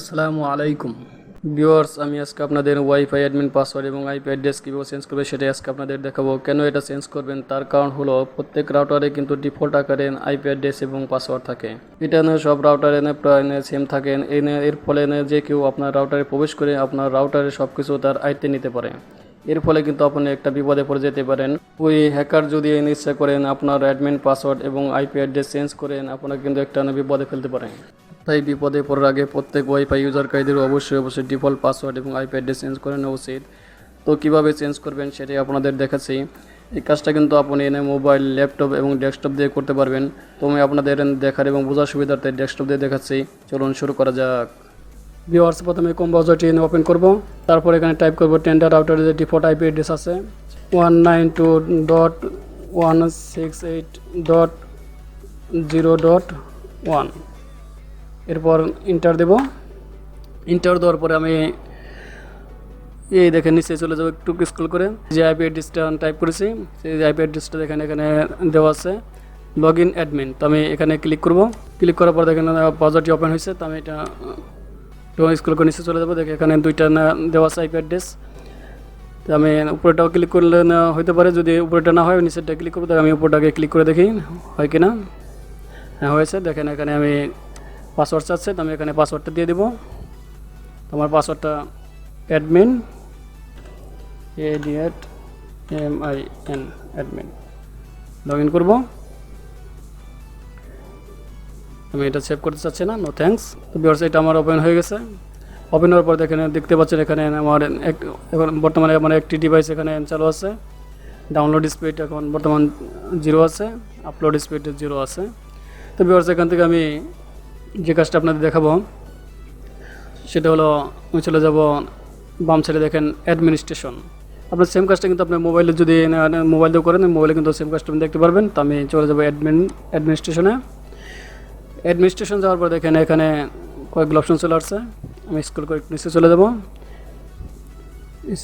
আসসালামু আলাইকুম ভিউয়ার্স, আমি আজকে আপনাদের ওয়াইফাই অ্যাডমিন পাসওয়ার্ড এবং আইপি অ্যাড্রেস কীভাবে চেঞ্জ করবে সেটাই আজকে আপনাদের দেখাবো। কেন এটা চেঞ্জ করবেন তার কারণ হলো প্রত্যেক রাউটারে কিন্তু ডিফল্ট আকারে আইপি অ্যাড্রেস এবং পাসওয়ার্ড থাকে। এটা না সব রাউটারে প্রায় সেম থাকে। এর ফলে যে কেউ আপনার রাউটারে প্রবেশ করে আপনার রাউটারে সব কিছু তার আয়ত্তে নিতে পারে। এর ফলে কিন্তু আপনি একটা বিপদে পড়ে যেতে পারেন। ওই হ্যাকার যদি ইচ্ছা করেন আপনার অ্যাডমিন পাসওয়ার্ড এবং আইপি অ্যাড্রেস চেঞ্জ করেন, আপনাকে কিন্তু একটা বিপদে ফেলতে পারেন। তাই বিপদে পড়ার আগে প্রত্যেক ওয়াইফাই ইউজারকারীদের অবশ্যই ডিফল্ট পাসওয়ার্ড এবং আইপি অ্যাড্রেস চেঞ্জ করে নেওয়া উচিত। তো কীভাবে চেঞ্জ করবেন সেটাই আপনাদের দেখাচ্ছি। এই কাজটা কিন্তু আপনি মোবাইল, ল্যাপটপ এবং ডেস্কটপ দিয়ে করতে পারবেন। তো আমি আপনাদের দেখার এবং বোঝার সুবিধার্থে ডেস্কটপ দিয়ে দেখাচ্ছি। চলুন শুরু করা যাক। ভিউয়ার্স, প্রথমে কম ব্রাউজারটি ওপেন করব। তারপর এখানে টাইপ করব টেন্ডা রাউটারের যে ডিফল্ট আইপি অ্যাড্রেস আছে 192.168.0.1। এরপর ইন্টার দেব। ইন্টার দেওয়ার পরে আমি এই দেখেন নিচে চলে যাবো, একটু স্ক্রল করে যে আইপি অ্যাড্রেসটা টাইপ করেছি সেই আইপি অ্যাড্রেসটা দেখেন এখানে দেওয়া আছে লগ ইন অ্যাডমিন। তো আমি এখানে ক্লিক করব। ক্লিক করার পর দেখেন ব্রাউজারটি ওপেন হয়েছে। তো আমি এটা স্ক্রল করে নিচে চলে যাবো। দেখে এখানে দুইটা দেওয়া আছে আইপি অ্যাড্রেস। তো আমি উপরেটাও ক্লিক করলে না হতে পারে, যদি উপরেটা না হয় নিচেরটা ক্লিক করবো। তাহলে আমি উপরটাকে ক্লিক করে দেখি হয় কিনা। হ্যাঁ, হয়েছে। দেখেন এখানে আমি পাসওয়ার্ড চাচ্ছে, তো আমি এখানে পাসওয়ার্ডটা দিয়ে দেবো। আমার পাসওয়ার্ডটা admin ADMIN admin. Log in করবো। আমি এটা সেভ করতে চাচ্ছি না, নো থ্যাঙ্কস। তো ভিউয়ার্স, এটা আমার ওপেন হয়ে গেছে। ওপেন হওয়ার পর দেখতে পাচ্ছেন এখানে আমার এখন বর্তমানে আমার একটি ডিভাইস এখানে চালু আছে। ডাউনলোড স্পিড এখন বর্তমান 0 আছে, আপলোড স্পিড 0 আছে। তো ভিউয়ার্স, এখান থেকে আমি যে কাজটা আপনাদের দেখাবো সেটা হলো আমি চলে যাব বাম সাইডে দেখেন অ্যাডমিনিস্ট্রেশন। আপনার সেম কাজটা কিন্তু আপনার মোবাইলে যদি মোবাইল দিয়ে করেন, মোবাইলে কিন্তু সেম কাজটা আপনি দেখতে পারবেন। তো আমি চলে যাব অ্যাডমিনিস্ট্রেশনে। অ্যাডমিনিস্ট্রেশন যাওয়ার পর দেখেন এখানে কয়েকগুলো অপশন চলে আসছে। আমি স্ক্রল করে নিচে চলে যাব।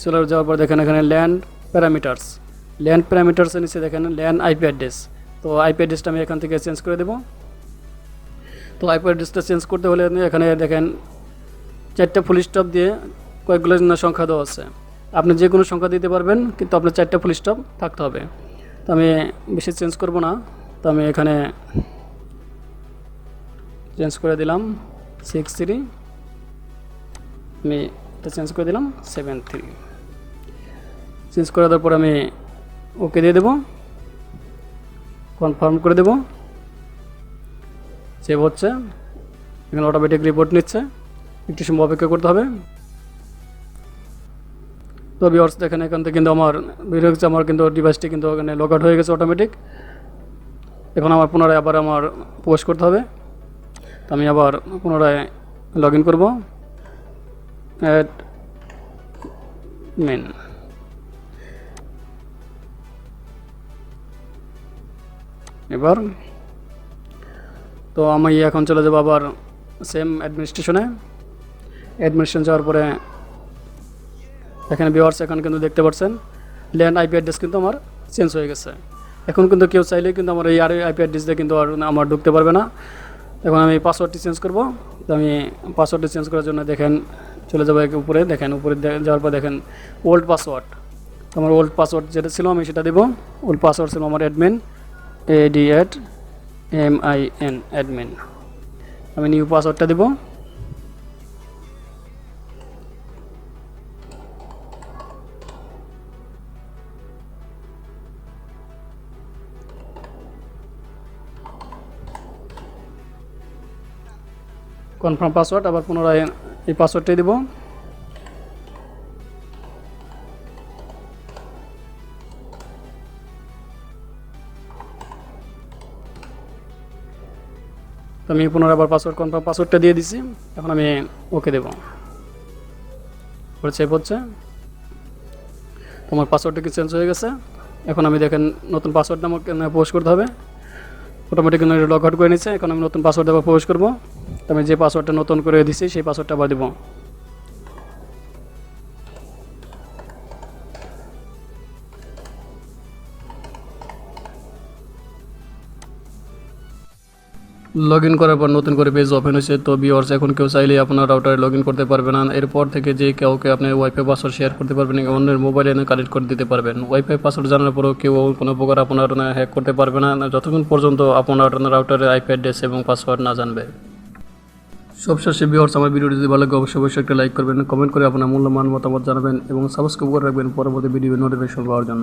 চলে যাওয়ার পর দেখেন এখানে ল্যান্ড প্যারামিটার্সের নিচে দেখেন ল্যান্ড আইপি অ্যাড্রেস। তো আইপি অ্যাড্রেসটা আমি এখান থেকে চেঞ্জ করে দেবো। তো আইপি অ্যাড্রেসটা চেঞ্জ করতে হলে এখানে দেখেন 4টা ফুল স্টপ দিয়ে কয়েকগুলো সংখ্যা দেওয়া আছে। আপনি যে কোনো সংখ্যা দিতে পারবেন, কিন্তু আপনার 4টা ফুল স্টপ থাকতে হবে। তো আমি বেশি চেঞ্জ করব না। তো আমি এখানে চেঞ্জ করে দিলাম 63। আমি এটা চেঞ্জ করে দিলাম 73। চেঞ্জ করে দেওয়ার পর আমি ওকে দিয়ে দেবো, কনফার্ম করে দেবো। সেভ হচ্ছে, এখানে অটোমেটিক রিপোর্ট নিচ্ছে, একটু সময় অপেক্ষা করতে হবে। তো ভিউয়ার্স, দেখেন এখান থেকে কিন্তু আমার বের হচ্ছে, আমার কিন্তু ডিভাইসটি কিন্তু এখানে লগ আউট হয়ে গেছে অটোমেটিক। এখন আমার পুনরায় আবার আমার পোস্ট করতে হবে। তো আমি আবার পুনরায় লগ ইন করবো অ্যাডমিন। এবার তো আমি এখন চলে যাবো আবার সেম অ্যাডমিনিস্ট্রেশন যাওয়ার পরে এখানে ভিউয়ার্স এখন কিন্তু দেখতে পাচ্ছেন ল্যান্ড আইপি অ্যাড্রেস কিন্তু আমার চেঞ্জ হয়ে গেছে। এখন কিন্তু কেউ চাইলে কিন্তু আমার এই আইপি অ্যাড্রেস দিয়ে কিন্তু আর আমার ঢুকতে পারবে না। এখন আমি পাসওয়ার্ডটি চেঞ্জ করব। তো আমি পাসওয়ার্ডটি চেঞ্জ করার জন্য দেখেন চলে যাবো উপরে। দেখেন উপরে যাওয়ার পর দেখেন ওল্ড পাসওয়ার্ড। আমার ওল্ড পাসওয়ার্ড যেটা ছিল আমি সেটা দেবো। ওল্ড পাসওয়ার্ড ছিল আমার অ্যাডমিন ADMIN অ্যাডমিন। আমি নিউ পাসওয়ার্ডটা দেবো। কনফার্ম পাসওয়ার্ড, আবার পুনরায় এই পাসওয়ার্ডটাই দেবো। তো আমি পুনরায় আবার কনফার্ম পাসওয়ার্ডটা দিয়ে দিছি। এখন আমি ওকে দেবো। সেভ হচ্ছে, তোমার পাসওয়ার্ডটা কি চেঞ্জ হয়ে গেছে। এখন আমি দেখেন নতুন পাসওয়ার্ডটা আমাকে পোস্ট করতে হবে। অটোমেটিক লগ আউট করে নিচ্ছে। এখন আমি নতুন পাসওয়ার্ড আবার প্রবেশ করবো। আমি যে পাসওয়ার্ডটা নতুন করে দিছি সেই পাসওয়ার্ডটা আবার দেবো। লগ ইন করার পর নতুন করে পেজ ওপেন হয়েছে। তো ভিউয়ার্স এখন কেউ চাইলে আপনার রাউটারে লগ ইন করতে পারবে না। এরপর থেকে যে কাউকে আপনি ওয়াইফাই পাসওয়ার্ড শেয়ার করতে পারবেন, অন্যের মোবাইলে কানেক্ট করে দিতে পারবেন। ওয়াইফাই পাসওয়ার্ড জানার পরেও কেউ কোনো প্রকার আপনার হ্যাক করতে পারবে না যতক্ষণ পর্যন্ত আপনার রাউটারের আইপি অ্যাড্রেস এবং পাসওয়ার্ড না জানবে। সবশেষে ভিউয়ার্স আমার ভিডিওটি যদি ভালো লাগে অবশ্যই একটা লাইক করবেন, কমেন্ট করে আপনার মূল্যবান মতামত জানাবেন এবং সাবস্ক্রাইব করে রাখবেন পরবর্তী ভিডিও নোটিফিকেশন পাওয়ার জন্য।